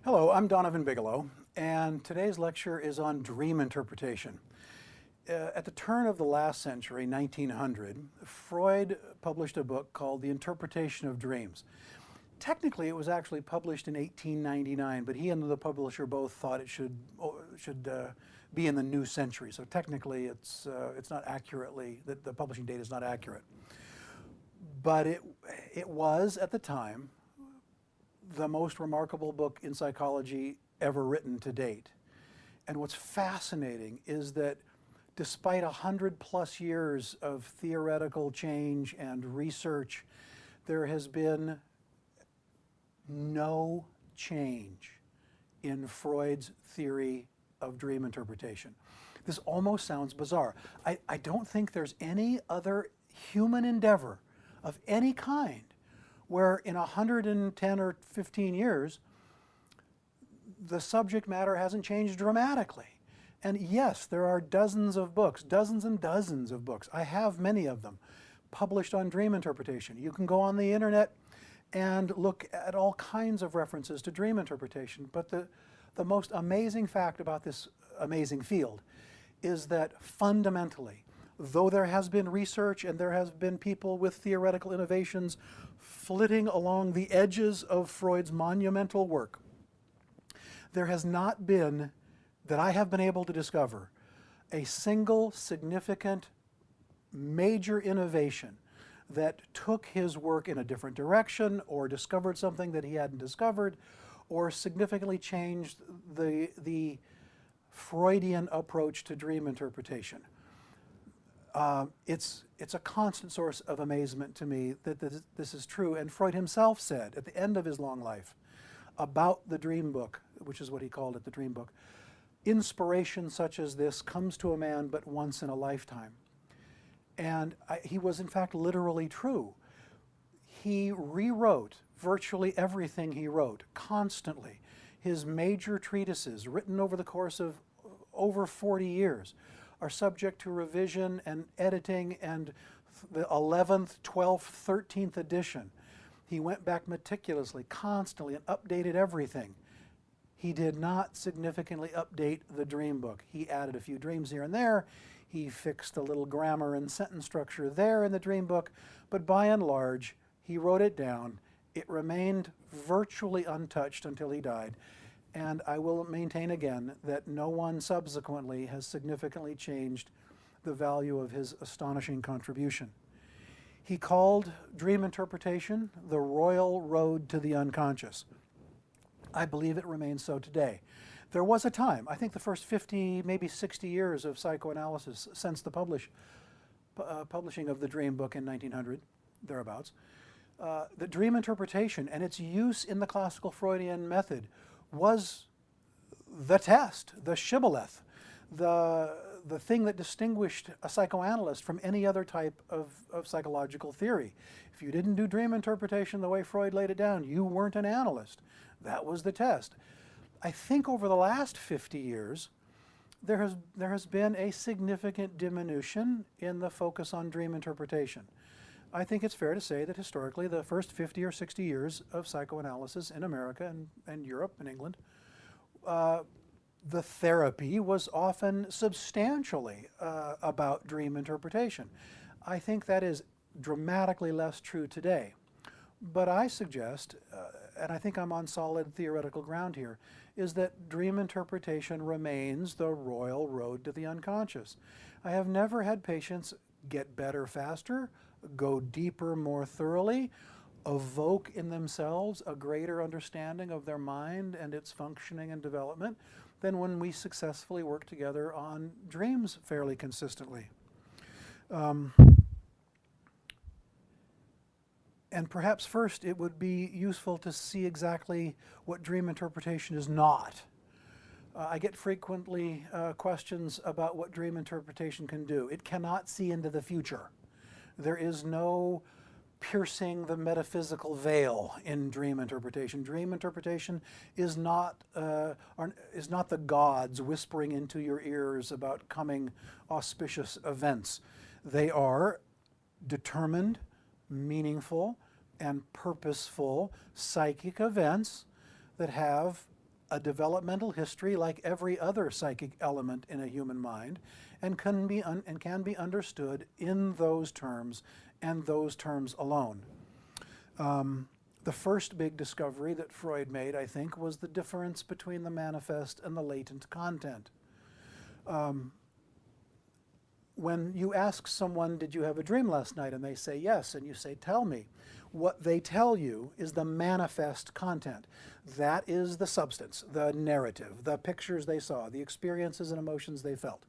Hello, I'm Donovan Bigelow, and today's lecture is on dream interpretation. At the turn of the last century, 1900, Freud published a book called The Interpretation of Dreams. Technically, it was actually published in 1899, but he and the publisher both thought it should be in the new century. So technically, it's not accurately, the publishing date is not accurate. But it was, at the time, the most remarkable book in psychology ever written to date. And what's fascinating is that despite 100+ years of theoretical change and research, there has been no change in Freud's theory of dream interpretation. This almost sounds bizarre. I don't think there's any other human endeavor of any kind where in 110 or 15 years, the subject matter hasn't changed dramatically. And yes, there are dozens of books, dozens and dozens of books. I have many of them published on dream interpretation. You can go on the internet and look at all kinds of references to dream interpretation. But the most amazing fact about this amazing field is that fundamentally, though there has been research and there has been people with theoretical innovations flitting along the edges of Freud's monumental work, there has not been, that I have been able to discover, a single significant major innovation that took his work in a different direction or discovered something that he hadn't discovered or significantly changed the Freudian approach to dream interpretation. It's a constant source of amazement to me that this is true. And Freud himself said at the end of his long life about the dream book, which is what he called it, the dream book, inspiration such as this comes to a man but once in a lifetime. And he was in fact literally true. He rewrote virtually everything he wrote constantly. His major treatises, written over the course of over 40 years, are subject to revision and editing, and the 11th, 12th, 13th edition. He went back meticulously, constantly, and updated everything. He did not significantly update the dream book. He added a few dreams here and there. He fixed a little grammar and sentence structure there in the dream book, but by and large, he wrote it down. It remained virtually untouched until he died. And I will maintain again that no one subsequently has significantly changed the value of his astonishing contribution. He called dream interpretation the royal road to the unconscious. I believe it remains so today. There was a time, I think the first 50, maybe 60 years of psychoanalysis since the publishing of the dream book in 1900, thereabouts, the dream interpretation and its use in the classical Freudian method was the test, the shibboleth, the thing that distinguished a psychoanalyst from any other type of psychological theory. If you didn't do dream interpretation the way Freud laid it down, you weren't an analyst. That was the test. I think over the last 50 years, there has been a significant diminution in the focus on dream interpretation. I think it's fair to say that historically the first 50 or 60 years of psychoanalysis in America and Europe and England, the therapy was often substantially about dream interpretation. I think that is dramatically less true today. But I suggest, and I think I'm on solid theoretical ground here, is that dream interpretation remains the royal road to the unconscious. I have never had patients get better faster, go deeper more thoroughly, evoke in themselves a greater understanding of their mind and its functioning and development than when we successfully work together on dreams fairly consistently. And perhaps first it would be useful to see exactly what dream interpretation is not. I get frequently questions about what dream interpretation can do. It cannot see into the future. There is no piercing the metaphysical veil in dream interpretation. Dream interpretation is not the gods whispering into your ears about coming auspicious events. They are determined, meaningful, and purposeful psychic events that have a developmental history like every other psychic element in a human mind, and can be understood in those terms and those terms alone. The first big discovery that Freud made, I think, was the difference between the manifest and the latent content. When you ask someone, did you have a dream last night? And they say yes, and you say, tell me. What they tell you is the manifest content. That is the substance, the narrative, the pictures they saw, the experiences and emotions they felt.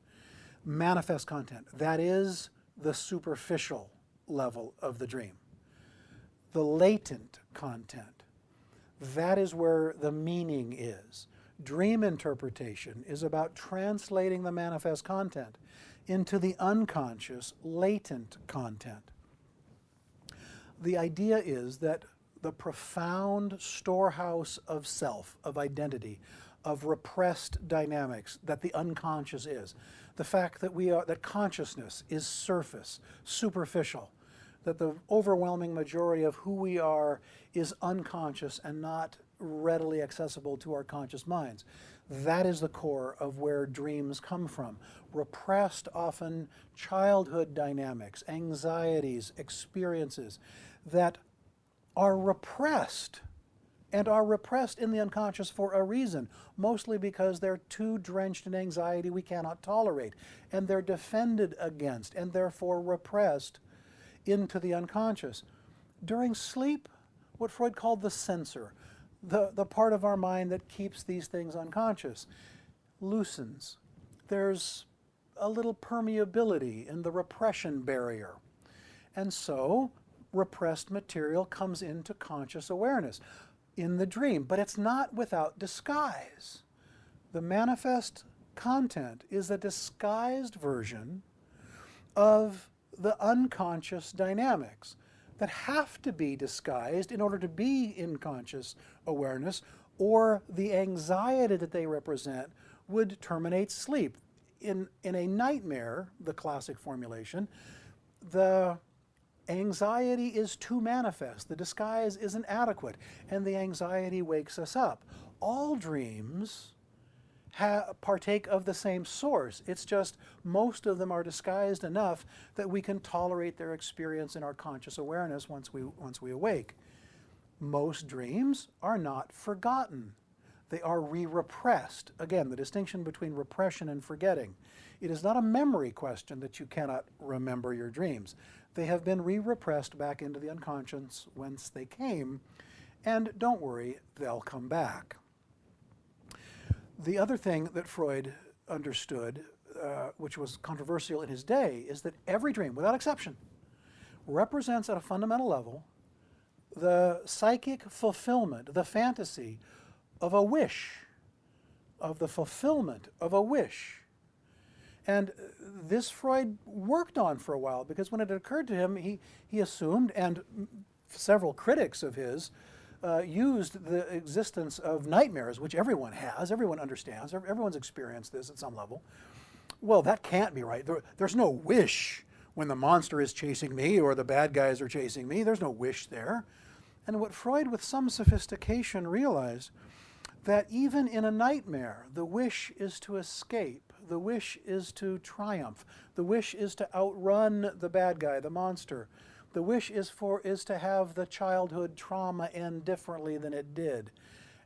Manifest content. That is the superficial level of the dream. The latent content. That is where the meaning is. Dream interpretation is about translating the manifest content into the unconscious, latent content. The idea is that the profound storehouse of self, of identity, of repressed dynamics that the unconscious is, the fact that that consciousness is surface, superficial, that the overwhelming majority of who we are is unconscious and not readily accessible to our conscious minds. That is the core of where dreams come from. Repressed, often childhood dynamics, anxieties, experiences that are repressed and are repressed in the unconscious for a reason, mostly because they're too drenched in anxiety we cannot tolerate, and they're defended against and therefore repressed into the unconscious. During sleep, what Freud called the censor, the part of our mind that keeps these things unconscious, loosens. There's a little permeability in the repression barrier. And so repressed material comes into conscious awareness in the dream, but it's not without disguise. The manifest content is a disguised version of the unconscious dynamics that have to be disguised in order to be in conscious awareness, or the anxiety that they represent would terminate sleep. In a nightmare, the classic formulation, the anxiety is too manifest, the disguise isn't adequate, and the anxiety wakes us up. All dreams partake of the same source. It's just most of them are disguised enough that we can tolerate their experience in our conscious awareness once we awake. Most dreams are not forgotten. They are re-repressed. Again, the distinction between repression and forgetting. It is not a memory question that you cannot remember your dreams. They have been re-repressed back into the unconscious whence they came, and don't worry, they'll come back. The other thing that Freud understood, which was controversial in his day, is that every dream, without exception, represents at a fundamental level the psychic fulfillment, the fantasy of a wish, of the fulfillment of a wish. And this Freud worked on for a while, because when it occurred to him, he assumed, and several critics of his used the existence of nightmares, which everyone has, everyone understands, everyone's experienced this at some level. Well, that can't be right. There's no wish when the monster is chasing me or the bad guys are chasing me. There's no wish there. And what Freud, with some sophistication, realized that even in a nightmare, the wish is to escape. The wish is to triumph. The wish is to outrun the bad guy, the monster. The wish is to have the childhood trauma end differently than it did.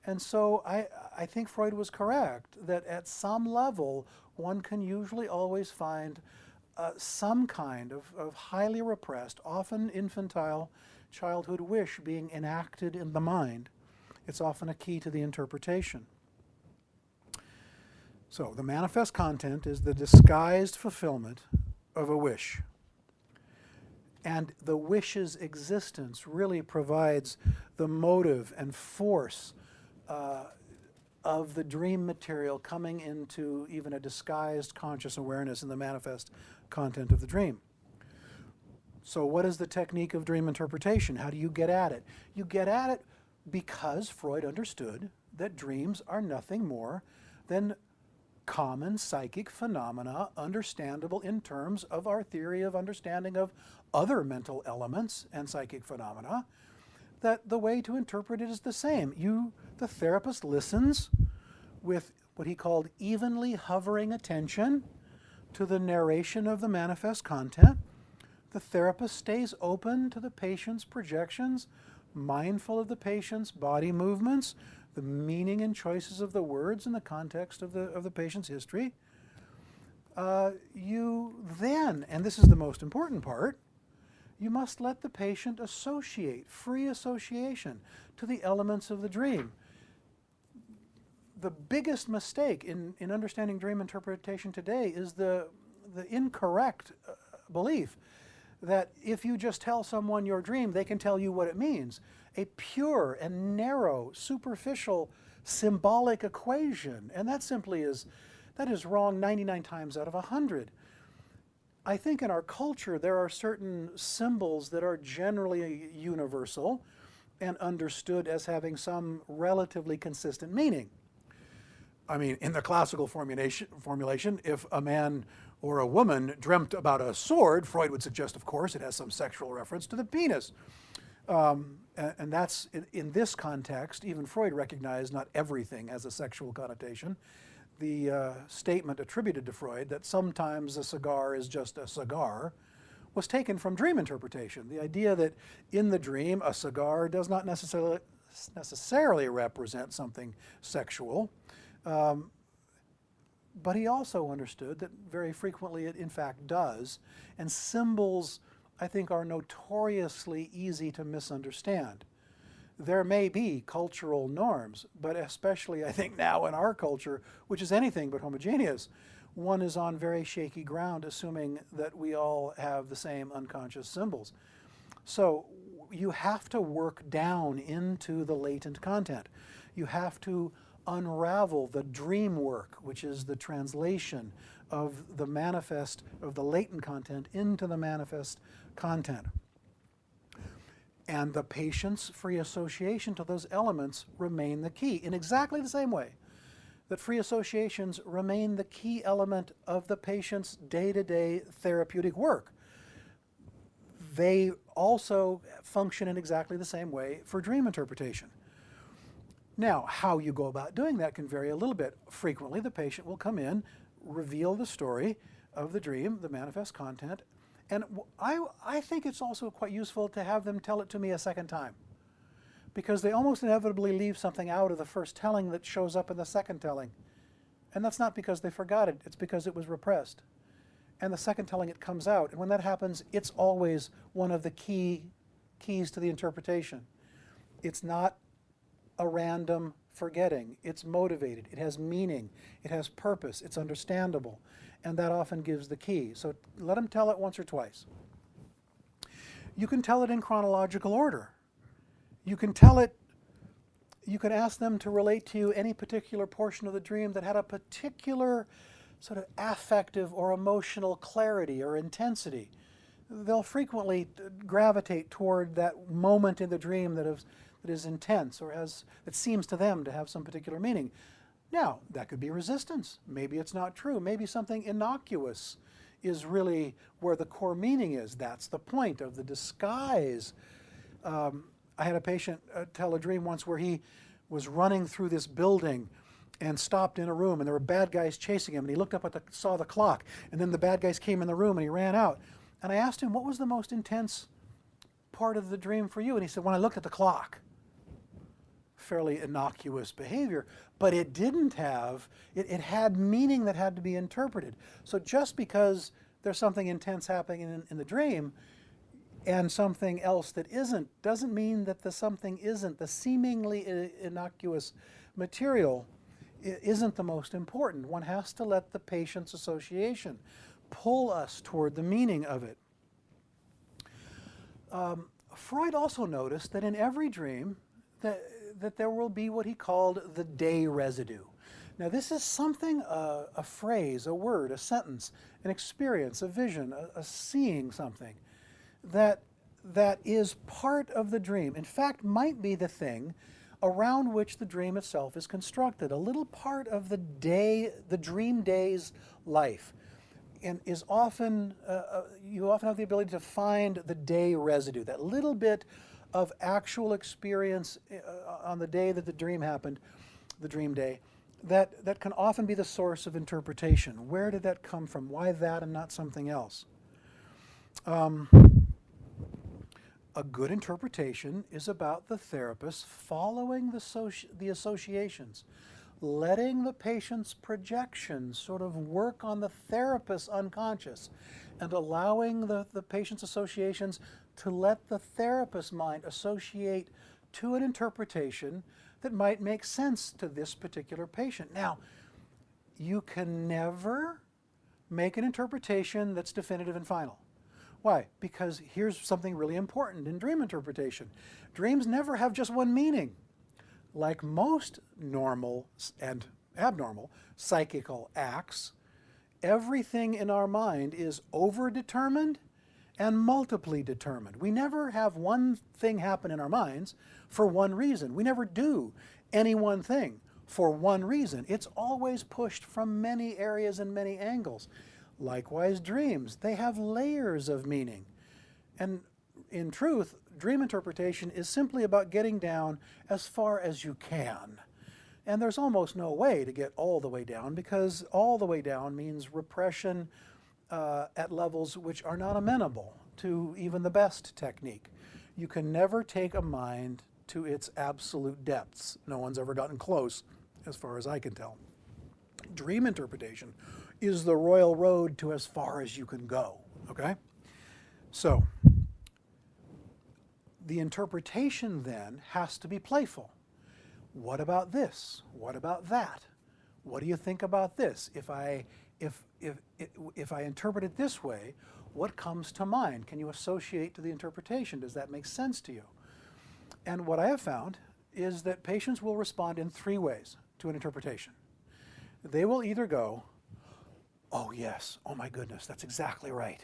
And so I think Freud was correct that at some level, one can usually always find some kind of highly repressed, often infantile childhood wish being enacted in the mind. It's often a key to the interpretation. So the manifest content is the disguised fulfillment of a wish. And the wish's existence really provides the motive and force of the dream material coming into even a disguised conscious awareness in the manifest content of the dream. So what is the technique of dream interpretation? How do you get at it? You get at it because Freud understood that dreams are nothing more than common psychic phenomena, understandable in terms of our theory of understanding of other mental elements and psychic phenomena, that the way to interpret it is the same. The therapist listens with what he called evenly hovering attention to the narration of the manifest content. The therapist stays open to the patient's projections, mindful of the patient's body movements, the meaning and choices of the words in the context of the patient's history. You then, and this is the most important part, you must let the patient associate, free association, to the elements of the dream. The biggest mistake in understanding dream interpretation today is the incorrect belief that if you just tell someone your dream, they can tell you what it means. A pure and narrow, superficial, symbolic equation. And that is wrong 99 times out of 100. I think in our culture there are certain symbols that are generally universal and understood as having some relatively consistent meaning. I mean, in the classical formulation, if a man or a woman dreamt about a sword, Freud would suggest, of course, it has some sexual reference to the penis. And that's, in this context, even Freud recognized not everything has a sexual connotation. The statement attributed to Freud that sometimes a cigar is just a cigar was taken from dream interpretation. The idea that in the dream a cigar does not necessarily represent something sexual. But he also understood that very frequently it in fact does, and symbols, I think, are notoriously easy to misunderstand. There may be cultural norms, but especially I think now in our culture, which is anything but homogeneous, one is on very shaky ground assuming that we all have the same unconscious symbols. So you have to work down into the latent content. You have to unravel the dream work, which is the translation of the manifest, of the latent content into the manifest content. And the patient's free association to those elements remain the key in exactly the same way that free associations remain the key element of the patient's day-to-day therapeutic work. They also function in exactly the same way for dream interpretation. Now, how you go about doing that can vary a little bit. Frequently, the patient will come in, reveal the story of the dream, the manifest content, and I think it's also quite useful to have them tell it to me a second time, because they almost inevitably leave something out of the first telling that shows up in the second telling. And that's not because they forgot it, it's because it was repressed. And the second telling, it comes out. And when that happens, it's always one of the keys to the interpretation. It's not a random forgetting. It's motivated. It has meaning. It has purpose. It's understandable. And that often gives the key. So let them tell it once or twice. You can tell it in chronological order. You can tell it, you can ask them to relate to you any particular portion of the dream that had a particular sort of affective or emotional clarity or intensity. They'll frequently gravitate toward that moment in the dream that is intense or that seems to them to have some particular meaning. Now, that could be resistance. Maybe it's not true. Maybe something innocuous is really where the core meaning is. That's the point of the disguise. I had a patient tell a dream once where he was running through this building and stopped in a room, and there were bad guys chasing him, and he looked up saw the clock, and then the bad guys came in the room and he ran out. And I asked him, what was the most intense part of the dream for you? And he said, when I looked at the clock. Fairly innocuous behavior, but it didn't have, it had meaning that had to be interpreted. So just because there's something intense happening in the dream and something else that isn't, doesn't mean that the something isn't. The seemingly innocuous material isn't the most important. One has to let the patient's association pull us toward the meaning of it. Freud also noticed that in every dream that there will be what he called the day residue. Now this is something, a phrase, a word, a sentence, an experience, a vision, a seeing something that is part of the dream. In fact, might be the thing around which the dream itself is constructed, a little part of the day, the dream day's life. And is often, you often have the ability to find the day residue, that little bit of actual experience on the day that the dream happened, the dream day, that can often be the source of interpretation. Where did that come from? Why that and not something else? A good interpretation is about the therapist following the associations, letting the patient's projections sort of work on the therapist's unconscious, and allowing the patient's associations to let the therapist's mind associate to an interpretation that might make sense to this particular patient. Now, you can never make an interpretation that's definitive and final. Why? Because here's something really important in dream interpretation. Dreams never have just one meaning. Like most normal and abnormal psychical acts, everything in our mind is overdetermined and multiply determined. We never have one thing happen in our minds for one reason. We never do any one thing for one reason. It's always pushed from many areas and many angles. Likewise, dreams, they have layers of meaning. And in truth, dream interpretation is simply about getting down as far as you can. And there's almost no way to get all the way down, because all the way down means repression at levels which are not amenable to even the best technique. You can never take a mind to its absolute depths. No one's ever gotten close, as far as I can tell. Dream interpretation is the royal road to as far as you can go, okay? So, the interpretation then has to be playful. What about this? What about that? What do you think about this? If I interpret it this way, what comes to mind? Can you associate to the interpretation? Does that make sense to you? And what I have found is that patients will respond in three ways to an interpretation. They will either go, oh yes, oh my goodness, that's exactly right.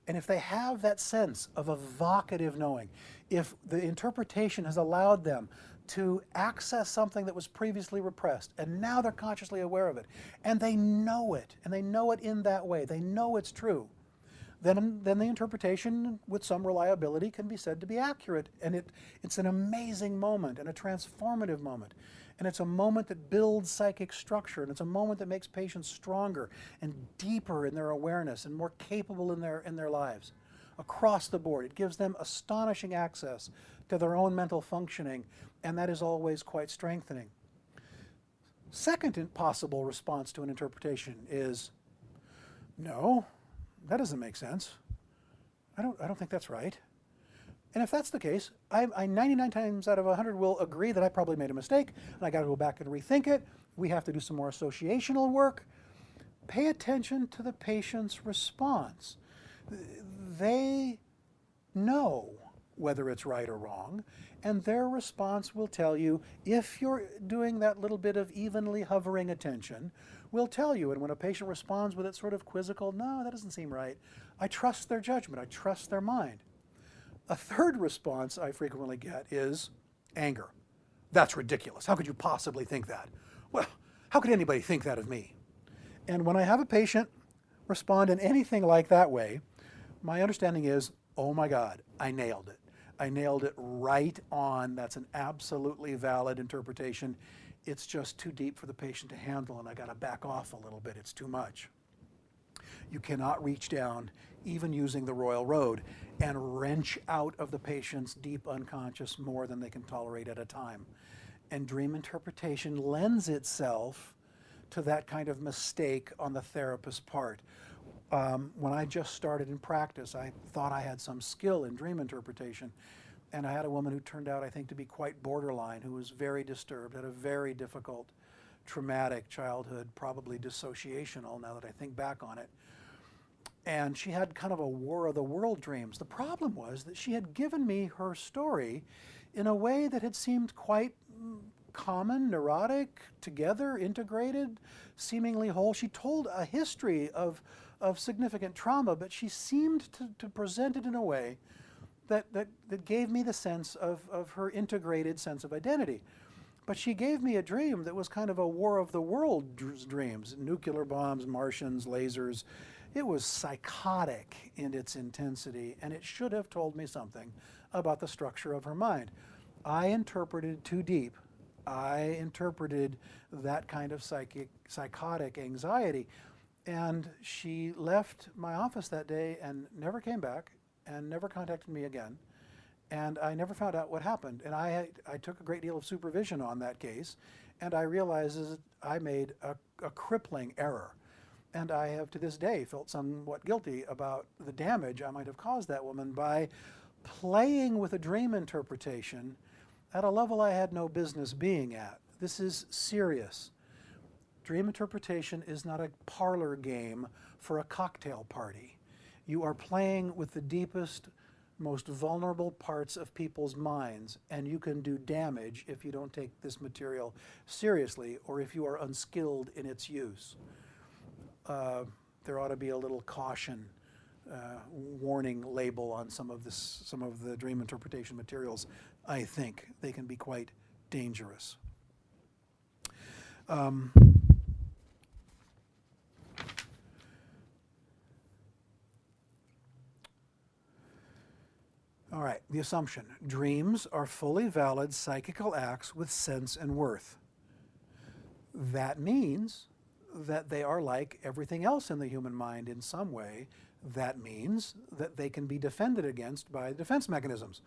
And if they have that sense of evocative knowing, if the interpretation has allowed them to access something that was previously repressed, and now they're consciously aware of it, and they know it in that way, they know it's true, then the interpretation with some reliability can be said to be accurate. And it's an amazing moment and a transformative moment. And it's a moment that builds psychic structure, and it's a moment that makes patients stronger and deeper in their awareness and more capable in their lives. Across the board, it gives them astonishing access to their own mental functioning, and that is always quite strengthening. Second possible response to an interpretation is, no, that doesn't make sense. I don't think that's right. And if that's the case, I 99 times out of 100 will agree that I probably made a mistake, and I got to go back and rethink it. We have to do some more associational work. Pay attention to the patient's response. They know whether it's right or wrong, and their response will tell you, if you're doing that little bit of evenly hovering attention, will tell you. And when a patient responds with that sort of quizzical, no, that doesn't seem right, I trust their judgment, I trust their mind. A third response I frequently get is anger. That's ridiculous. How could you possibly think that? Well, how could anybody think that of me? And when I have a patient respond in anything like that way, my understanding is, oh my God, I nailed it. I nailed it right on. That's an absolutely valid interpretation. It's just too deep for the patient to handle, and I got to back off a little bit. It's too much. You cannot reach down, even using the royal road, and wrench out of the patient's deep unconscious more than they can tolerate at a time. And dream interpretation lends itself to that kind of mistake on the therapist's part. When I just started in practice, I thought I had some skill in dream interpretation, and I had a woman who turned out, I think, to be quite borderline, who was very disturbed, had a very difficult, traumatic childhood, probably dissociational now that I think back on it. And she had kind of a war of the world dreams. The problem was that she had given me her story in a way that had seemed quite common, neurotic, together, integrated, seemingly whole. She told a history of significant trauma, but she seemed to present it in a way that gave me the sense of her integrated sense of identity. But she gave me a dream that was kind of a war of the world dreams, nuclear bombs, Martians, lasers. It was psychotic in its intensity, and it should have told me something about the structure of her mind. I interpreted too deep. I interpreted that kind of psychotic anxiety. And she left my office that day and never came back and never contacted me again. And I never found out what happened. And I took a great deal of supervision on that case, and I realized that I made a crippling error. And I have to this day felt somewhat guilty about the damage I might have caused that woman by playing with a dream interpretation at a level I had no business being at. This is serious. Dream interpretation is not a parlor game for a cocktail party. You are playing with the deepest, most vulnerable parts of people's minds, and you can do damage if you don't take this material seriously or if you are unskilled in its use. There ought to be a little caution, warning label on some of the dream interpretation materials. I think they can be quite dangerous. All right, the assumption. Dreams are fully valid psychical acts with sense and worth. That means that they are like everything else in the human mind in some way. That means that they can be defended against by defense mechanisms.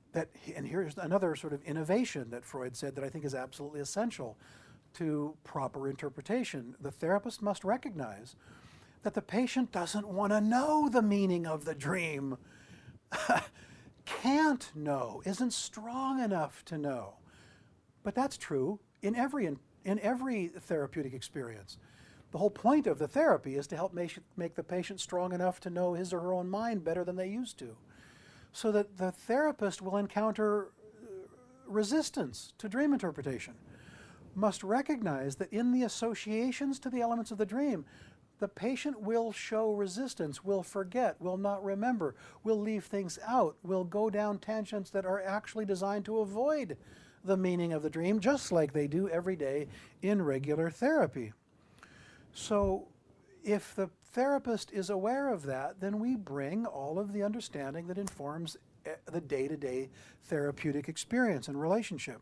And here's another sort of innovation that Freud said that I think is absolutely essential to proper interpretation. The therapist must recognize that the patient doesn't want to know the meaning of the dream. Can't know, isn't strong enough to know. But that's true in every therapeutic experience. The whole point of the therapy is to help make the patient strong enough to know his or her own mind better than they used to, so that the therapist will encounter resistance to dream interpretation, must recognize that in the associations to the elements of the dream, the patient will show resistance, will forget, will not remember, will leave things out, will go down tangents that are actually designed to avoid the meaning of the dream, just like they do every day in regular therapy. So if the therapist is aware of that, then we bring all of the understanding that informs the day-to-day therapeutic experience and relationship.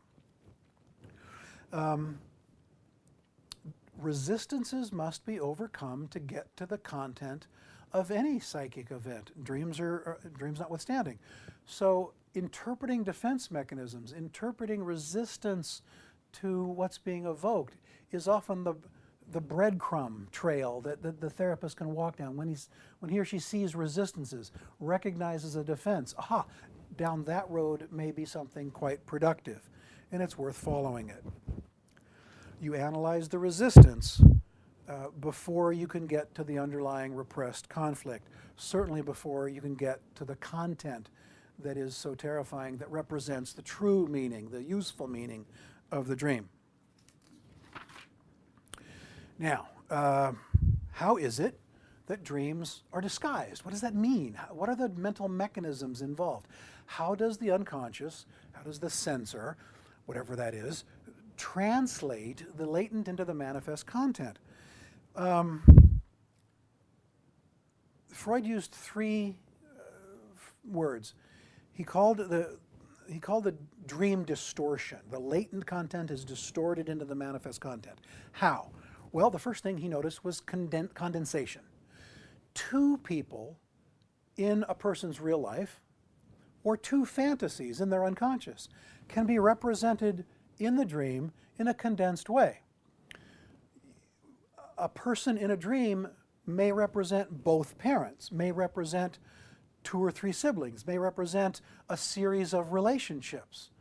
Resistances must be overcome to get to the content of any psychic event, dreams notwithstanding. So interpreting defense mechanisms, interpreting resistance to what's being evoked is often the breadcrumb trail that the therapist can walk down when he or she sees resistances, recognizes a defense. Aha, down that road may be something quite productive, and it's worth following it. You analyze the resistance before you can get to the underlying repressed conflict, certainly before you can get to the content that is so terrifying, that represents the true meaning, the useful meaning of the dream. Now, how is it that dreams are disguised? What does that mean? What are the mental mechanisms involved? How does the unconscious, how does the censor, whatever that is, translate the latent into the manifest content? Freud used three words. He called the dream distortion. The latent content is distorted into the manifest content. How? Well, the first thing he noticed was condensation. Two people in a person's real life, or two fantasies in their unconscious, can be represented in the dream in a condensed way. A person in a dream may represent both parents, may represent two or three siblings, may represent a series of relationships.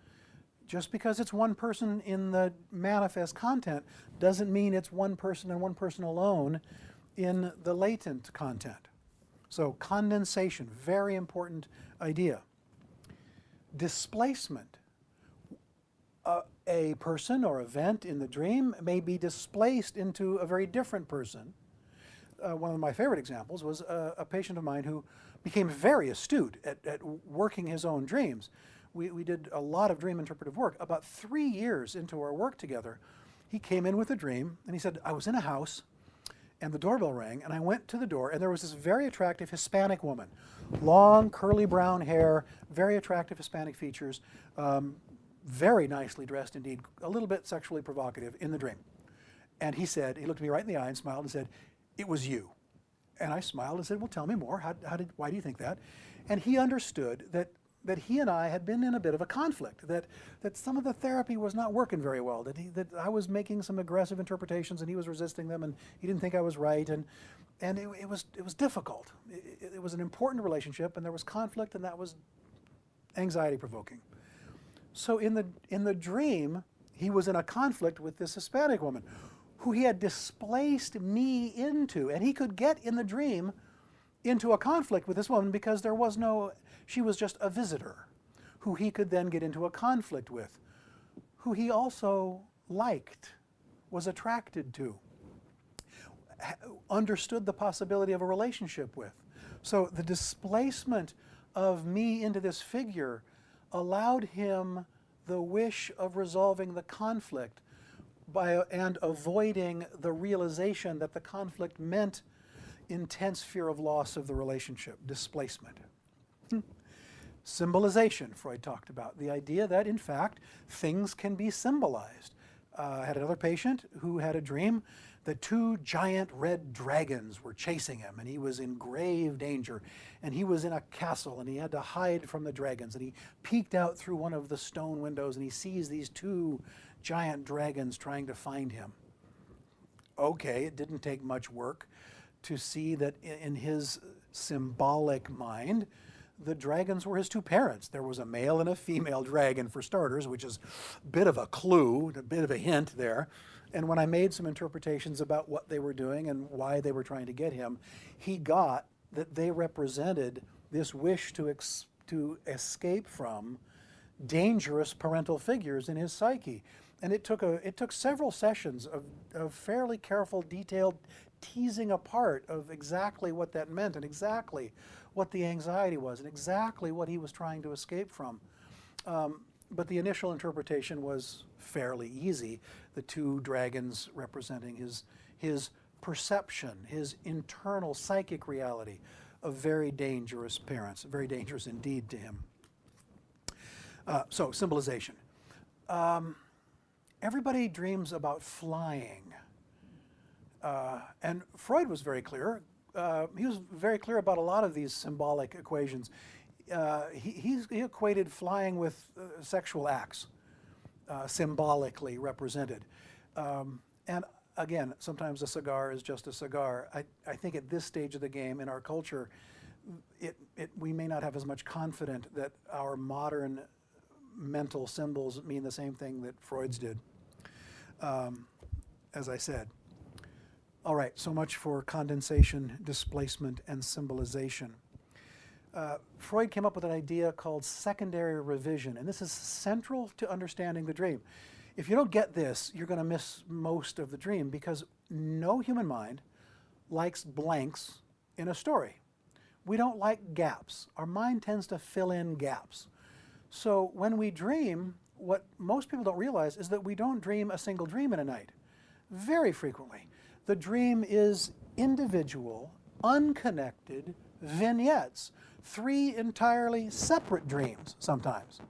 Just because it's one person in the manifest content doesn't mean it's one person and one person alone in the latent content. So condensation, very important idea. Displacement. A person or event in the dream may be displaced into a very different person. One of my favorite examples was a patient of mine who became very astute at working his own dreams. We did a lot of dream interpretive work. About 3 years into our work together, he came in with a dream, and he said, I was in a house, and the doorbell rang, and I went to the door, and there was this very attractive Hispanic woman. Long, curly brown hair, very attractive Hispanic features. very nicely dressed indeed, a little bit sexually provocative in the dream. And he looked me right in the eye and smiled and said, "It was you." And I smiled and said, "Well, tell me more. Why do you think that?" And he understood that he and I had been in a bit of a conflict, that some of the therapy was not working very well, that I was making some aggressive interpretations and he was resisting them, and he didn't think I was right, and it was difficult. It was an important relationship, and there was conflict, and that was anxiety provoking. So in the dream, he was in a conflict with this Hispanic woman who he had displaced me into, and he could get in the dream into a conflict with this woman because she was just a visitor who he could then get into a conflict with, who he also liked, was attracted to, understood the possibility of a relationship with. So the displacement of me into this figure allowed him the wish of resolving the conflict and avoiding the realization that the conflict meant intense fear of loss of the relationship, displacement. Symbolization, Freud talked about, the idea that, in fact, things can be symbolized. I had another patient who had a dream that two giant red dragons were chasing him, and he was in grave danger, and he was in a castle, and he had to hide from the dragons, and he peeked out through one of the stone windows, and he sees these two giant dragons trying to find him. Okay, it didn't take much work to see that in his symbolic mind, the dragons were his two parents. There was a male and a female dragon, for starters, which is a bit of a clue, a bit of a hint there. And when I made some interpretations about what they were doing and why they were trying to get him, he got that they represented this wish to escape from dangerous parental figures in his psyche. And it took several sessions of fairly careful, detailed teasing apart of exactly what that meant and exactly what the anxiety was and exactly what he was trying to escape from. But the initial interpretation was fairly easy. The two dragons representing his perception, his internal psychic reality of very dangerous parents, very dangerous indeed to him. So, symbolization. Everybody dreams about flying. And Freud was very clear. He was very clear about a lot of these symbolic equations. He equated flying with sexual acts, symbolically represented. And again, sometimes a cigar is just a cigar. I think at this stage of the game in our culture, we may not have as much confidence that our modern mental symbols mean the same thing that Freud's did, as I said. All right, so much for condensation, displacement, and symbolization. Freud came up with an idea called secondary revision, and this is central to understanding the dream. If you don't get this, you're going to miss most of the dream, because no human mind likes blanks in a story. We don't like gaps. Our mind tends to fill in gaps. So when we dream, what most people don't realize is that we don't dream a single dream in a night. Very frequently, the dream is individual, unconnected vignettes, 3 entirely separate dreams sometimes.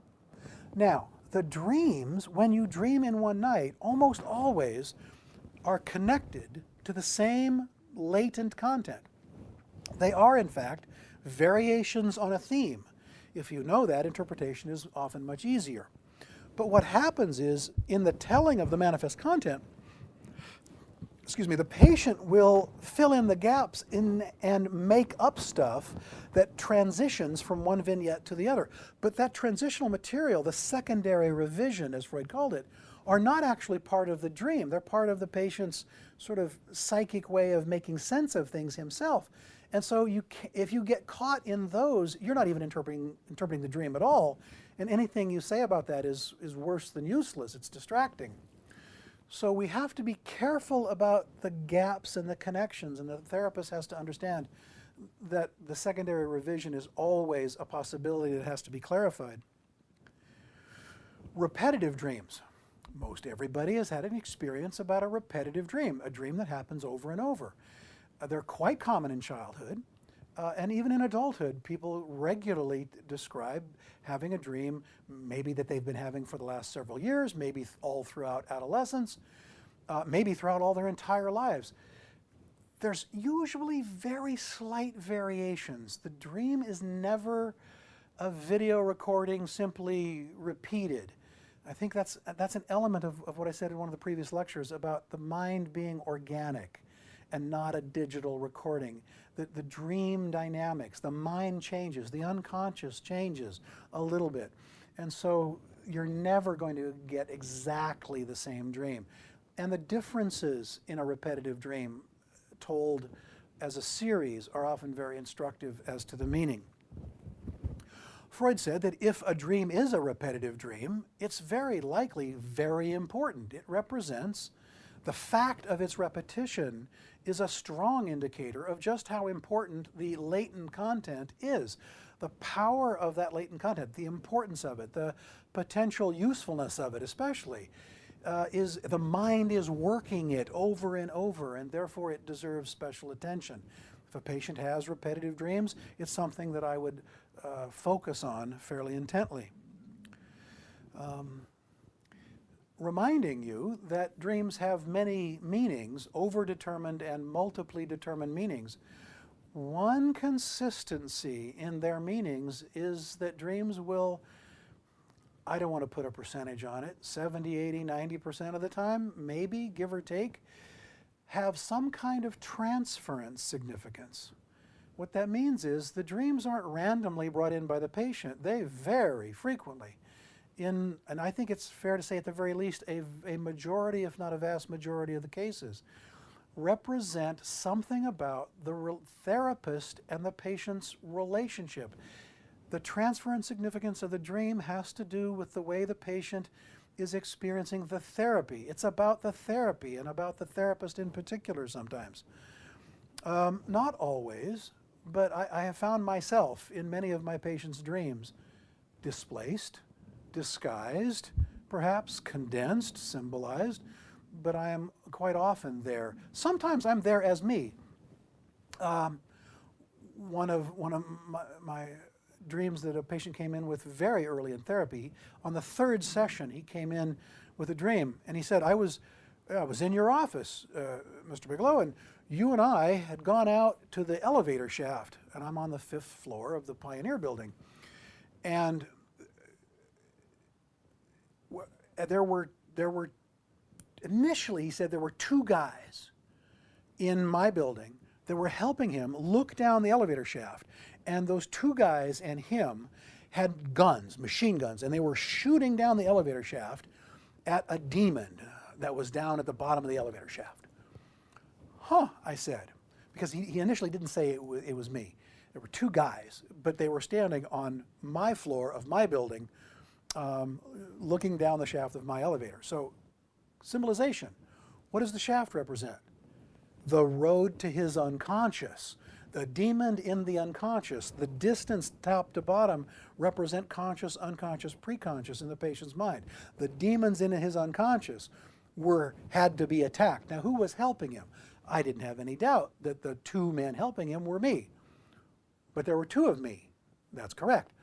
Now, the dreams, when you dream in one night, almost always are connected to the same latent content. They are, in fact, variations on a theme. If you know that, interpretation is often much easier. But what happens is, in the telling of the manifest content, the patient will fill in the gaps and make up stuff that transitions from one vignette to the other. But that transitional material, the secondary revision, as Freud called it, are not actually part of the dream. They're part of the patient's sort of psychic way of making sense of things himself. And so if you get caught in those, you're not even interpreting the dream at all. And anything you say about that is worse than useless. It's distracting. So we have to be careful about the gaps and the connections, and the therapist has to understand that the secondary revision is always a possibility that has to be clarified. Repetitive dreams. Most everybody has had an experience about a repetitive dream, a dream that happens over and over. They're quite common in childhood. And even in adulthood, people regularly describe having a dream, maybe that they've been having for the last several years, maybe all throughout adolescence, maybe throughout all their entire lives. There's usually very slight variations. The dream is never a video recording simply repeated. I think that's an element of what I said in one of the previous lectures about the mind being organic and not a digital recording. The dream dynamics, the mind changes, the unconscious changes a little bit. And so you're never going to get exactly the same dream. And the differences in a repetitive dream told as a series are often very instructive as to the meaning. Freud said that if a dream is a repetitive dream, it's very likely very important. It represents the fact of its repetition is a strong indicator of just how important the latent content is. The power of that latent content, the importance of it, the potential usefulness of it especially, is the mind is working it over and over, and therefore it deserves special attention. If a patient has repetitive dreams, it's something that I would focus on fairly intently. Reminding you that dreams have many meanings, overdetermined and multiply determined meanings. One consistency in their meanings is that dreams will, I don't want to put a percentage on it, 70, 80, 90% of the time, maybe, give or take, have some kind of transference significance. What that means is the dreams aren't randomly brought in by the patient. They vary frequently. And I think it's fair to say at the very least a majority, if not a vast majority of the cases, represent something about the therapist and the patient's relationship. The transference significance of the dream has to do with the way the patient is experiencing the therapy. It's about the therapy and about the therapist in particular sometimes. Not always, but I have found myself in many of my patients' dreams displaced, disguised, perhaps condensed, symbolized, but I am quite often there. Sometimes I'm there as me. One of my dreams that a patient came in with very early in therapy, on the third session he came in with a dream and he said, I was in your office, Mr. Bigelow, and you and I had gone out to the elevator shaft, and I'm on the 5th floor of the Pioneer building. And there were initially, he said, there were 2 guys in my building that were helping him look down the elevator shaft. And those 2 guys and him had guns, machine guns, and they were shooting down the elevator shaft at a demon that was down at the bottom of the elevator shaft. Huh, I said, because he initially didn't say it was me. There were 2 guys, but they were standing on my floor of my building, looking down the shaft of my elevator. So, symbolization. What does the shaft represent? The road to his unconscious. The demon in the unconscious. The distance top to bottom represent conscious, unconscious, preconscious in the patient's mind. The demons in his unconscious had to be attacked. Now, who was helping him? I didn't have any doubt that the 2 men helping him were me. But there were 2 of me. That's correct.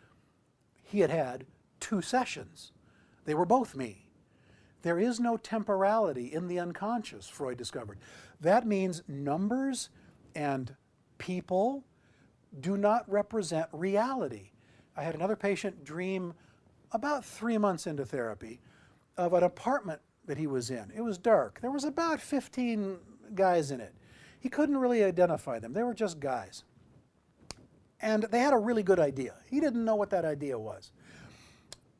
He had 2 sessions. They were both me. There is no temporality in the unconscious, Freud discovered. That means numbers and people do not represent reality. I had another patient dream about 3 months into therapy of an apartment that he was in. It was dark. There was about 15 guys in it. He couldn't really identify them. They were just guys. And they had a really good idea. He didn't know what that idea was.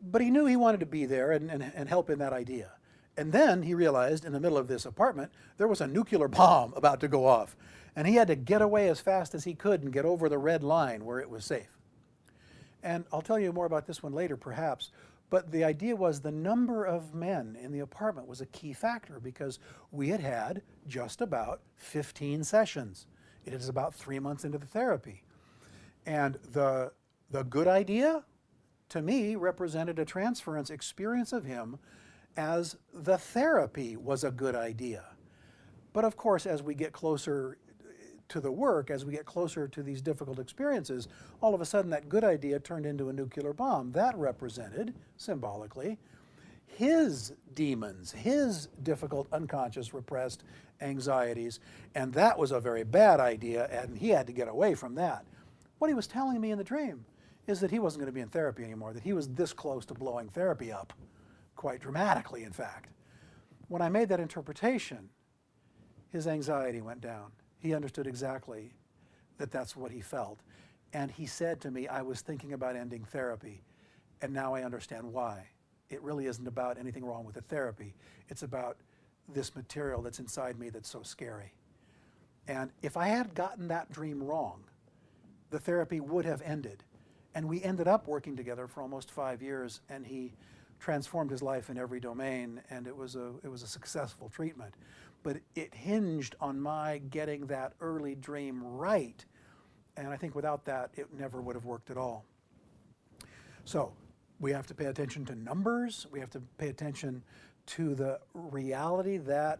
But he knew he wanted to be there and help in that idea. And then he realized in the middle of this apartment, there was a nuclear bomb about to go off. And he had to get away as fast as he could and get over the red line where it was safe. And I'll tell you more about this one later, perhaps. But the idea was the number of men in the apartment was a key factor because we had had just about 15 sessions. It is about 3 months into the therapy. And the good idea, to me, represented a transference experience of him as the therapy was a good idea. But of course, as we get closer to the work, as we get closer to these difficult experiences, all of a sudden that good idea turned into a nuclear bomb. That represented, symbolically, his demons, his difficult, unconscious, repressed anxieties, and that was a very bad idea, and he had to get away from that. What he was telling me in the dream is that he wasn't going to be in therapy anymore, that he was this close to blowing therapy up, quite dramatically, in fact. When I made that interpretation, his anxiety went down. He understood exactly that that's what he felt. And he said to me, I was thinking about ending therapy, and now I understand why. It really isn't about anything wrong with the therapy. It's about this material that's inside me that's so scary. And if I had gotten that dream wrong, the therapy would have ended. And we ended up working together for almost 5 years, and he transformed his life in every domain, and it was a successful treatment. But it hinged on my getting that early dream right. And I think without that, it never would have worked at all. So we have to pay attention to numbers. We have to pay attention to the reality that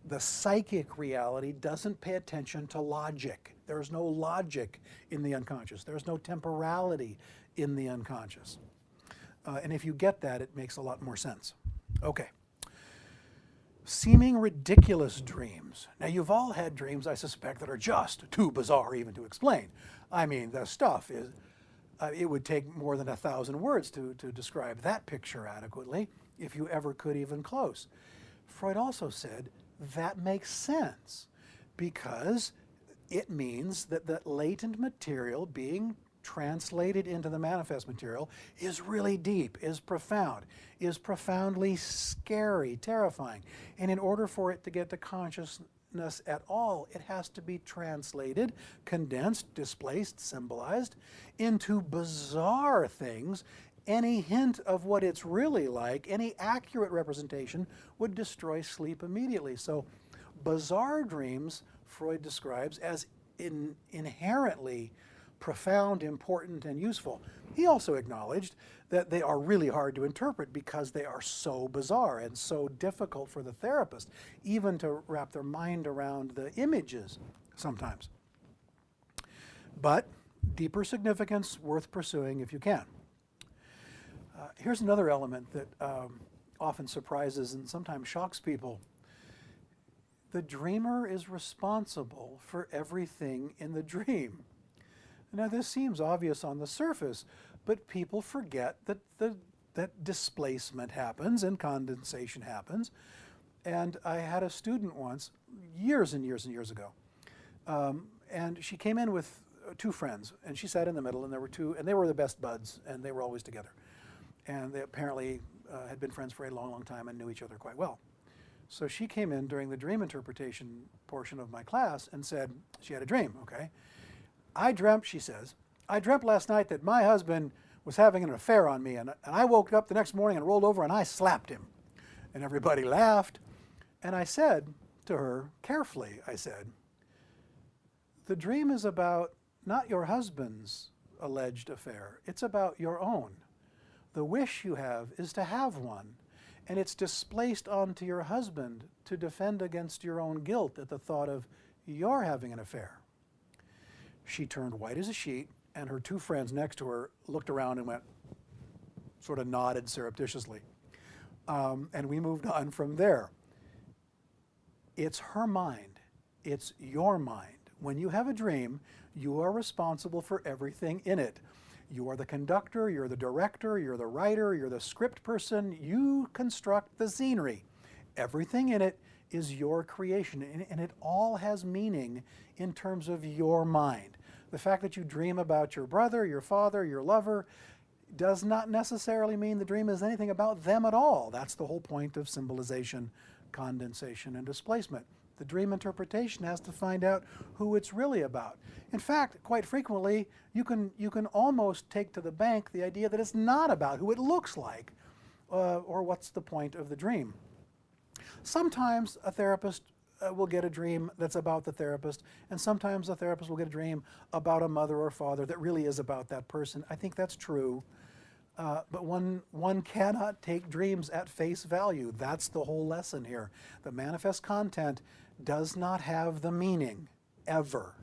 the psychic reality doesn't pay attention to logic. There's no logic in the unconscious. There's no temporality in the unconscious. And if you get that, it makes a lot more sense. Okay. Seeming ridiculous dreams. Now, you've all had dreams, I suspect, that are just too bizarre even to explain. I mean, the stuff is, it would take more than 1,000 words to describe that picture adequately, if you ever could even close. Freud also said that makes sense because it means that the latent material being translated into the manifest material is really deep, is profound, is profoundly scary, terrifying. And in order for it to get to consciousness at all, it has to be translated, condensed, displaced, symbolized into bizarre things. Any hint of what it's really like, any accurate representation would destroy sleep immediately. So bizarre dreams, Freud describes as inherently profound, important, and useful. He also acknowledged that they are really hard to interpret because they are so bizarre and so difficult for the therapist, even to wrap their mind around the images sometimes. But deeper significance, worth pursuing if you can. Here's another element that often surprises and sometimes shocks people. The dreamer is responsible for everything in the dream. Now, this seems obvious on the surface, but people forget that displacement happens and condensation happens. And I had a student once, years and years and years ago, and she came in with two friends, and she sat in the middle, and there were two, and they were the best buds, and they were always together. And they apparently had been friends for a long, long time and knew each other quite well. So she came in during the dream interpretation portion of my class and said, she had a dream, okay? I dreamt, she says, I dreamt last night that my husband was having an affair on me, and I woke up the next morning and rolled over and I slapped him. And everybody laughed. And I said to her, carefully, I said, the dream is about not your husband's alleged affair, it's about your own. The wish you have is to have one, and it's displaced onto your husband to defend against your own guilt at the thought of your having an affair. She turned white as a sheet, and her two friends next to her looked around and went, sort of nodded surreptitiously. And we moved on from there. It's her mind. It's your mind. When you have a dream, you are responsible for everything in it. You are the conductor, you're the director, you're the writer, you're the script person. You construct the scenery. Everything in it is your creation, and it all has meaning in terms of your mind. The fact that you dream about your brother, your father, your lover, does not necessarily mean the dream is anything about them at all. That's the whole point of symbolization, condensation, and displacement. The dream interpretation has to find out who it's really about. In fact, quite frequently, you can almost take to the bank the idea that it's not about who it looks like, or what's the point of the dream. Sometimes a therapist will get a dream that's about the therapist, and sometimes a therapist will get a dream about a mother or father that really is about that person. I think that's true. But one cannot take dreams at face value. That's the whole lesson here. The manifest content does not have the meaning ever.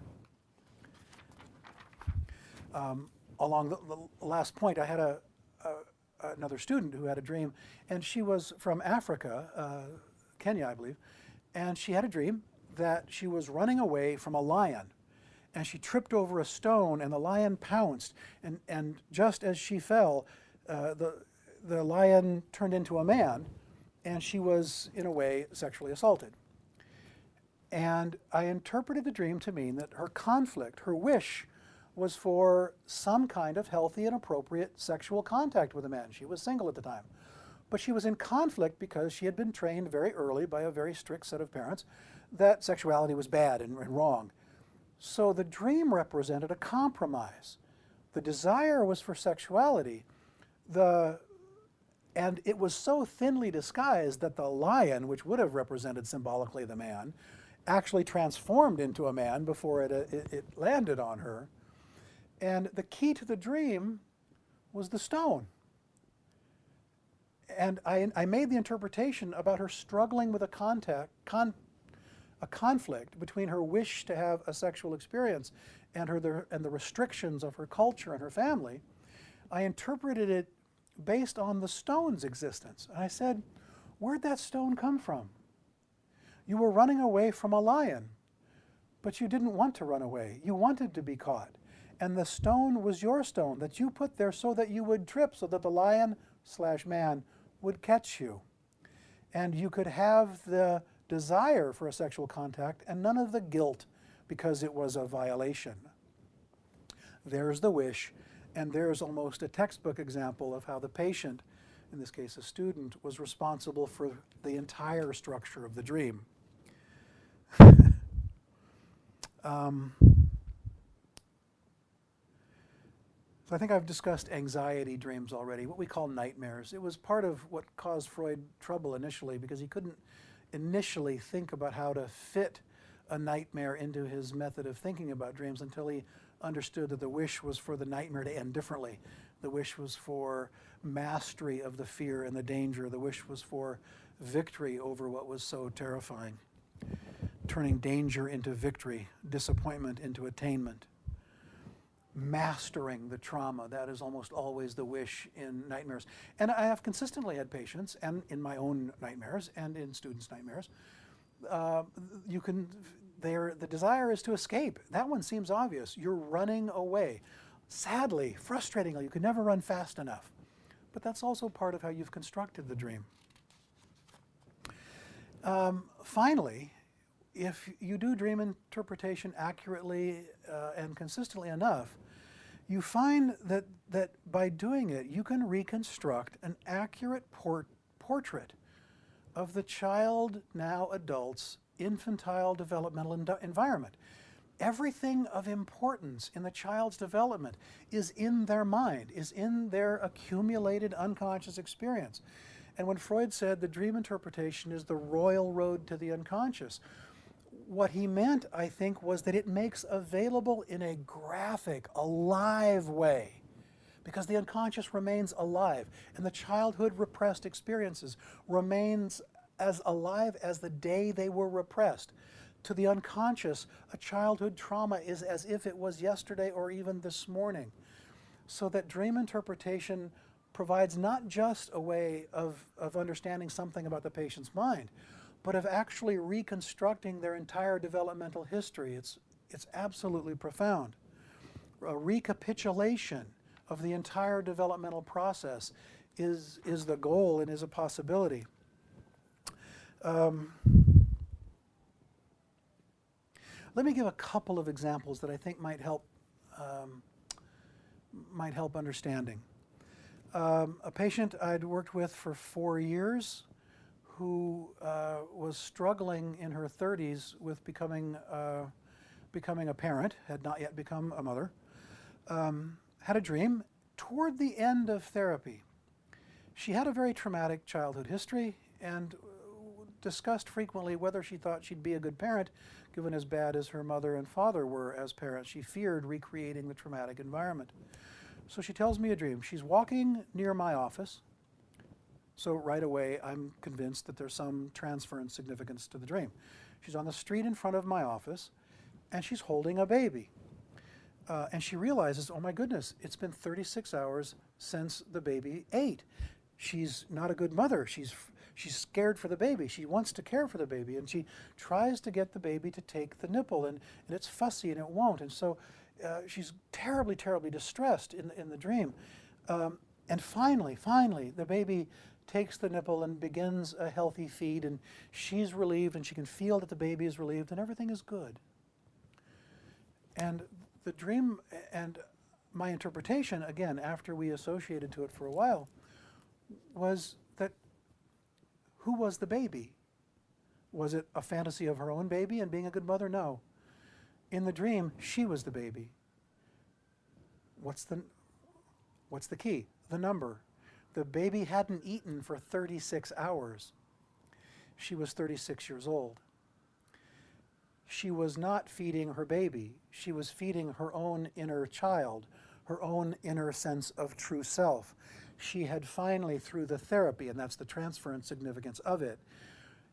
Along the last point, I had another student who had a dream, and she was from Africa, Kenya, I believe, and she had a dream that she was running away from a lion, and she tripped over a stone, and the lion pounced, and just as she fell, the lion turned into a man, and she was, in a way, sexually assaulted. And I interpreted the dream to mean that her conflict, her wish, was for some kind of healthy and appropriate sexual contact with a man. She was single at the time. But she was in conflict because she had been trained very early by a very strict set of parents that sexuality was bad and wrong. So the dream represented a compromise. The desire was for sexuality, and it was so thinly disguised that the lion, which would have represented symbolically the man, actually transformed into a man before it landed on her. And the key to the dream was the stone. And I made the interpretation about her struggling with a conflict between her wish to have a sexual experience and the restrictions of her culture and her family. I interpreted it based on the stone's existence. And I said, where'd that stone come from? You were running away from a lion, but you didn't want to run away. You wanted to be caught. And the stone was your stone that you put there so that you would trip, so that the lion/man would catch you. And you could have the desire for a sexual contact and none of the guilt because it was a violation. There's the wish, and there's almost a textbook example of how the patient, in this case a student, was responsible for the entire structure of the dream. So I think I've discussed anxiety dreams already, what we call nightmares. It was part of what caused Freud trouble initially because he couldn't initially think about how to fit a nightmare into his method of thinking about dreams until he understood that the wish was for the nightmare to end differently. The wish was for mastery of the fear and the danger. The wish was for victory over what was so terrifying, turning danger into victory, disappointment into attainment. Mastering the trauma, that is almost always the wish in nightmares. And I have consistently had patients, and in my own nightmares and in students' nightmares, the desire is to escape. That one seems obvious. You're running away. Sadly, frustratingly, you could never run fast enough. But that's also part of how you've constructed the dream. Finally, if you do dream interpretation accurately and consistently enough, you find that by doing it, you can reconstruct an accurate portrait of the child, now adult's, infantile developmental environment. Everything of importance in the child's development is in their mind, is in their accumulated unconscious experience. And when Freud said the dream interpretation is the royal road to the unconscious, what he meant, I think, was that it makes available in a graphic, alive way, because the unconscious remains alive, and the childhood repressed experiences remains as alive as the day they were repressed. To the unconscious, a childhood trauma is as if it was yesterday or even this morning. So that dream interpretation provides not just a way of understanding something about the patient's mind, but of actually reconstructing their entire developmental history. It's absolutely profound. A recapitulation of the entire developmental process is the goal and is a possibility. Let me give a couple of examples that I think might help understanding. A patient I'd worked with for 4 years who was struggling in her 30s with becoming a parent, had not yet become a mother, had a dream. Toward the end of therapy, she had a very traumatic childhood history and discussed frequently whether she thought she'd be a good parent, given as bad as her mother and father were as parents. She feared recreating the traumatic environment. So she tells me a dream. She's walking near my office. So right away, I'm convinced that there's some transference significance to the dream. She's on the street in front of my office, and she's holding a baby. And she realizes, oh my goodness, it's been 36 hours since the baby ate. She's not a good mother. She's scared for the baby. She wants to care for the baby, and she tries to get the baby to take the nipple, and it's fussy and it won't. And so she's terribly, terribly distressed in the dream. And finally, the baby takes the nipple and begins a healthy feed, and she's relieved, and she can feel that the baby is relieved, and everything is good. And the dream, and my interpretation, again, after we associated to it for a while, was that who was the baby? Was it a fantasy of her own baby and being a good mother? No. In the dream, she was the baby. What's the key? The number. The baby hadn't eaten for 36 hours. She was 36 years old. She was not feeding her baby. She was feeding her own inner child, her own inner sense of true self. She had finally, through the therapy, and that's the transference significance of it,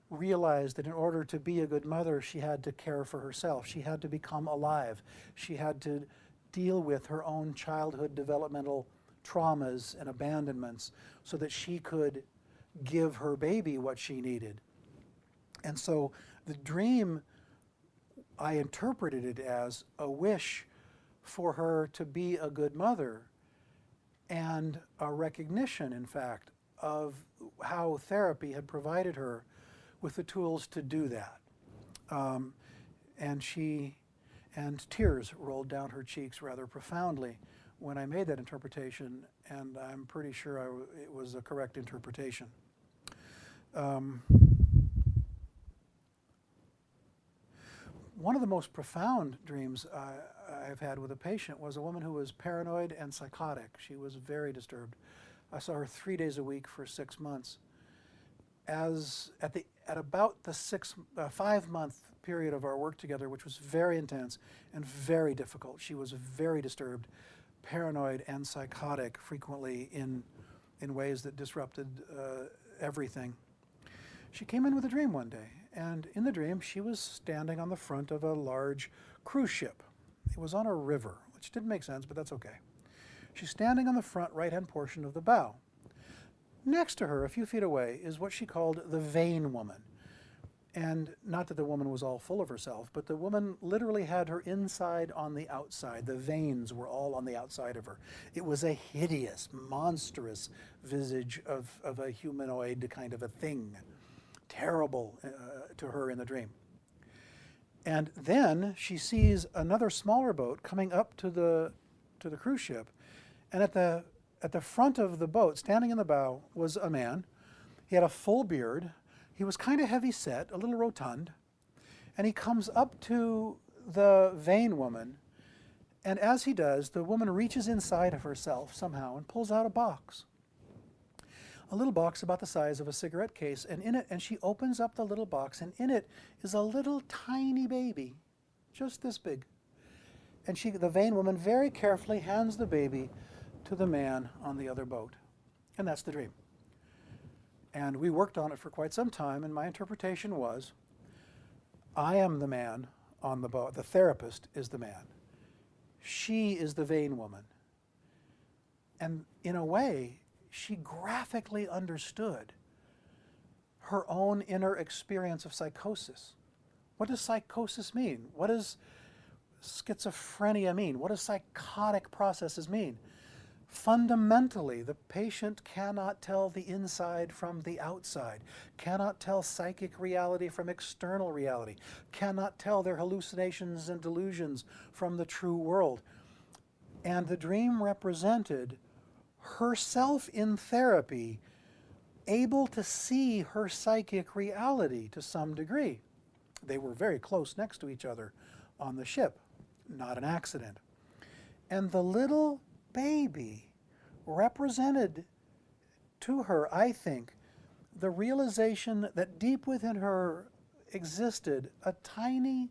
realized that in order to be a good mother, she had to care for herself. She had to become alive. She had to deal with her own childhood developmental traumas and abandonments so that she could give her baby what she needed. And so the dream, I interpreted it as a wish for her to be a good mother and a recognition, in fact, of how therapy had provided her with the tools to do that. And tears rolled down her cheeks rather profoundly when I made that interpretation, and I'm pretty sure it was a correct interpretation. One of the most profound dreams I've had with a patient was a woman who was paranoid and psychotic. She was very disturbed. I saw her 3 days a week for 6 months. At about the 5-month period of our work together, which was very intense and very difficult, she was very disturbed, paranoid and psychotic, frequently in ways that disrupted everything. She came in with a dream one day, and in the dream she was standing on the front of a large cruise ship. It was on a river, which didn't make sense, but that's okay. She's standing on the front right-hand portion of the bow. Next to her, a few feet away, is what she called the vain woman. And not that the woman was all full of herself, but the woman literally had her inside on the outside. The veins were all on the outside of her. It was a hideous, monstrous visage of a humanoid kind of a thing. Terrible to her in the dream. And then she sees another smaller boat coming up to the cruise ship. And at the front of the boat, standing in the bow, was a man. He had a full beard. He was kind of heavy set, a little rotund. And he comes up to the vain woman. And as he does, the woman reaches inside of herself somehow and pulls out a box. A little box about the size of a cigarette case. And in it, and she opens up the little box, and in it is a little tiny baby, just this big. And the vain woman very carefully hands the baby to the man on the other boat. And that's the dream. And we worked on it for quite some time, and my interpretation was, I am the man on the boat. The therapist is the man. She is the vain woman. And in a way, she graphically understood her own inner experience of psychosis. What does psychosis mean? What does schizophrenia mean? What does psychotic processes mean? Fundamentally, the patient cannot tell the inside from the outside, cannot tell psychic reality from external reality, cannot tell their hallucinations and delusions from the true world. And the dream represented herself in therapy, able to see her psychic reality to some degree. They were very close next to each other on the ship, not an accident. And the little baby represented to her, I think, the realization that deep within her existed a tiny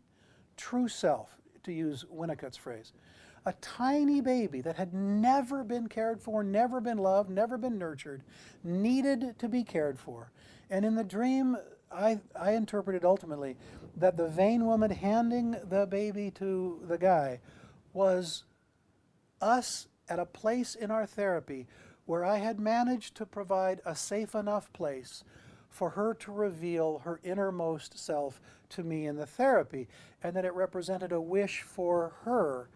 true self, to use Winnicott's phrase, a tiny baby that had never been cared for, never been loved, never been nurtured, needed to be cared for. And in the dream, I interpreted ultimately that the vain woman handing the baby to the guy was us at a place in our therapy where I had managed to provide a safe enough place for her to reveal her innermost self to me in the therapy, and that it represented a wish for her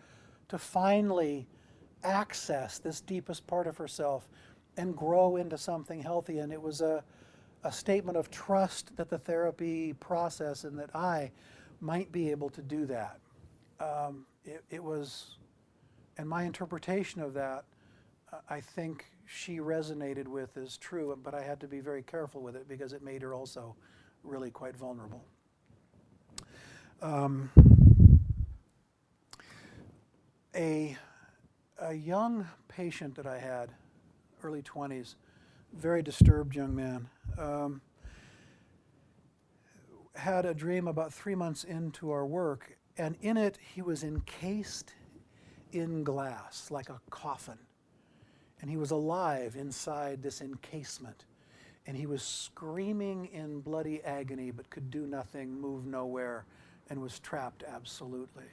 to finally access this deepest part of herself and grow into something healthy. And it was a statement of trust that the therapy process and that I might be able to do that. It was, and my interpretation of that, I think she resonated with as true, but I had to be very careful with it because it made her also really quite vulnerable. A young patient that I had, early 20s, very disturbed young man, had a dream about 3 months into our work, and in it he was encased in glass like a coffin. And he was alive inside this encasement. And he was screaming in bloody agony, but could do nothing, move nowhere, and was trapped absolutely.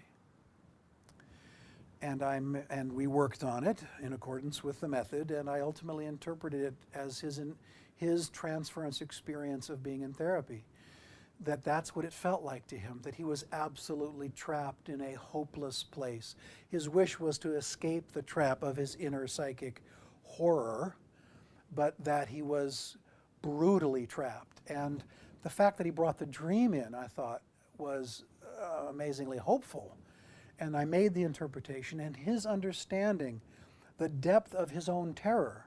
And we worked on it in accordance with the method, and I ultimately interpreted it as his transference experience of being in therapy. That's what it felt like to him, that he was absolutely trapped in a hopeless place. His wish was to escape the trap of his inner psychic horror, but that he was brutally trapped. And the fact that he brought the dream in, I thought, was amazingly hopeful. And I made the interpretation, and his understanding, the depth of his own terror,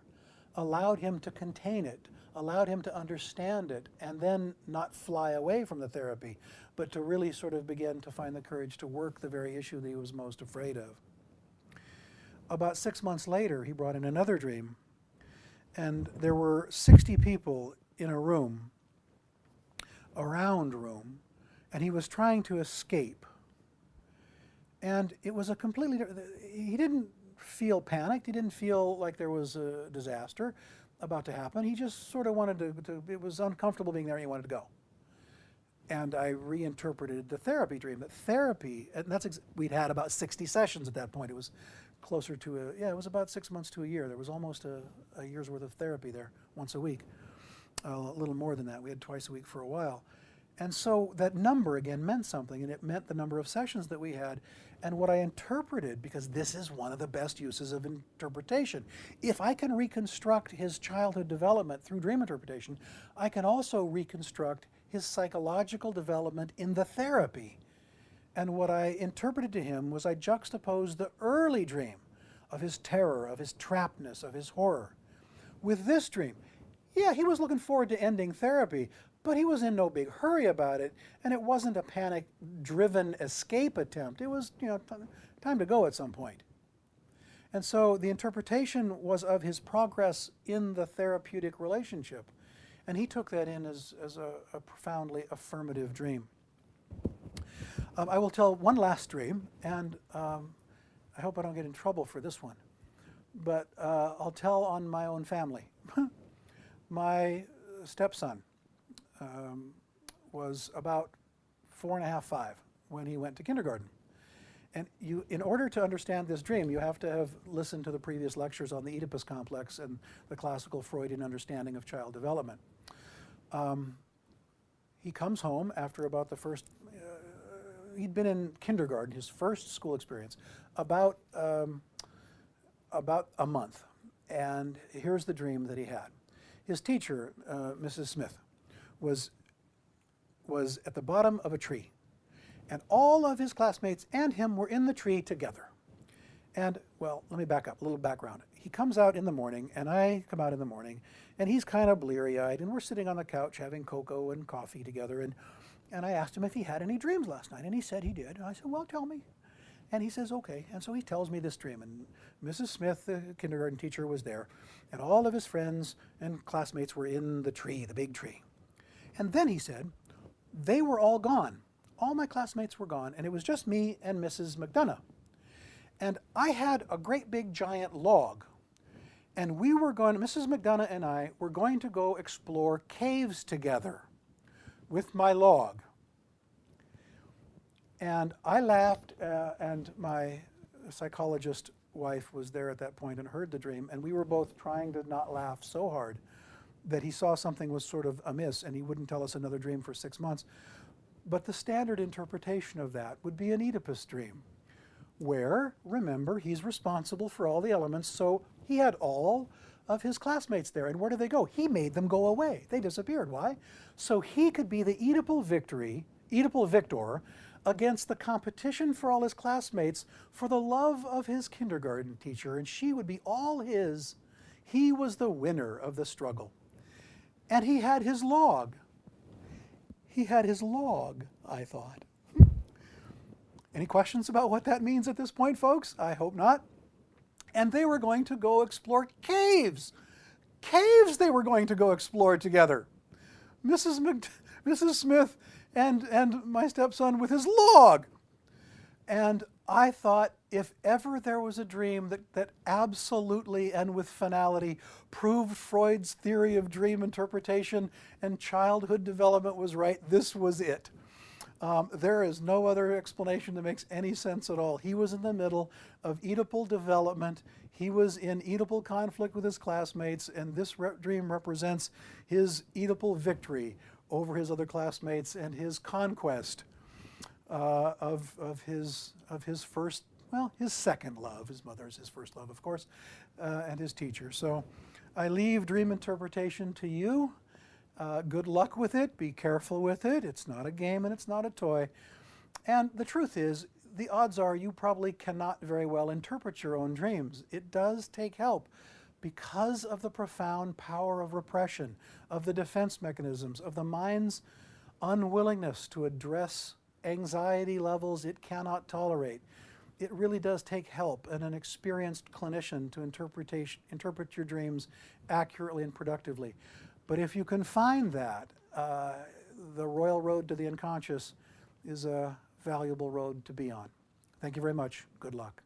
allowed him to contain it, allowed him to understand it, and then not fly away from the therapy, but to really sort of begin to find the courage to work the very issue that he was most afraid of. About 6 months later, he brought in another dream, and there were 60 people in a room, a round room, and he was trying to escape. And it was a completely different, he didn't feel panicked, he didn't feel like there was a disaster about to happen. He just sort of wanted to it was uncomfortable being there and he wanted to go. And I reinterpreted the therapy dream. That therapy, and we'd had about 60 sessions at that point. It was closer to it was about 6 months to a year. There was almost a year's worth of therapy there, once a week. A little more than that. We had twice a week for a while. And so that number again meant something, and it meant the number of sessions that we had. And what I interpreted, because this is one of the best uses of interpretation, if I can reconstruct his childhood development through dream interpretation, I can also reconstruct his psychological development in the therapy. And what I interpreted to him was I juxtaposed the early dream of his terror, of his trappedness, of his horror, with this dream. Yeah, he was looking forward to ending therapy, but he was in no big hurry about it, and it wasn't a panic-driven escape attempt. It was, time to go at some point. And so the interpretation was of his progress in the therapeutic relationship, and he took that in as a profoundly affirmative dream. I will tell one last dream, and I hope I don't get in trouble for this one, but I'll tell on my own family. My stepson was about 4.5, 5 when he went to kindergarten. And in order to understand this dream, you have to have listened to the previous lectures on the Oedipus complex and the classical Freudian understanding of child development. He comes home after about the first, he'd been in kindergarten, his first school experience, about a month. And here's the dream that he had. His teacher, Mrs. Smith, was at the bottom of a tree, and all of his classmates and him were in the tree together. And, well, let me back up, a little background. He comes out in the morning, and I come out in the morning, and he's kind of bleary-eyed, and we're sitting on the couch having cocoa and coffee together, and I asked him if he had any dreams last night, and he said he did. And I said, well, tell me. And he says, okay. And so he tells me this dream, and Mrs. Smith, the kindergarten teacher, was there, and all of his friends and classmates were in the tree, the big tree. And then he said, they were all gone. All my classmates were gone, and it was just me and Mrs. McDonough. And I had a great big giant log, and Mrs. McDonough and I were going to go explore caves together. with my log. And I laughed, and my psychologist wife was there at that point and heard the dream, and we were both trying to not laugh so hard that he saw something was sort of amiss, and he wouldn't tell us another dream for 6 months. But the standard interpretation of that would be an Oedipus dream, where, remember, he's responsible for all the elements, so he had all of his classmates there. And where did they go? He made them go away. They disappeared. Why? So he could be the Oedipal victor against the competition for all his classmates for the love of his kindergarten teacher, and she would be all his. He was the winner of the struggle. And he had his log. He had his log, I thought. Any questions about what that means at this point, folks? I hope not. And they were going to go explore caves. Caves they were going to go explore together. Mrs. Smith and my stepson with his log. And I thought, if ever there was a dream that absolutely and with finality proved Freud's theory of dream interpretation and childhood development was right, this was it. There is no other explanation that makes any sense at all. He was in the middle of Oedipal development. He was in Oedipal conflict with his classmates, and this dream represents his Oedipal victory over his other classmates and his conquest of his first, well, his second love. His mother is his first love, of course, and his teacher. So I leave dream interpretation to you. Good luck with it. Be careful with it. It's not a game and it's not a toy. And the truth is, the odds are you probably cannot very well interpret your own dreams. It does take help because of the profound power of repression, of the defense mechanisms, of the mind's unwillingness to address anxiety levels it cannot tolerate. It really does take help and an experienced clinician to interpret your dreams accurately and productively. But if you can find that, the royal road to the unconscious is a valuable road to be on. Thank you very much. Good luck.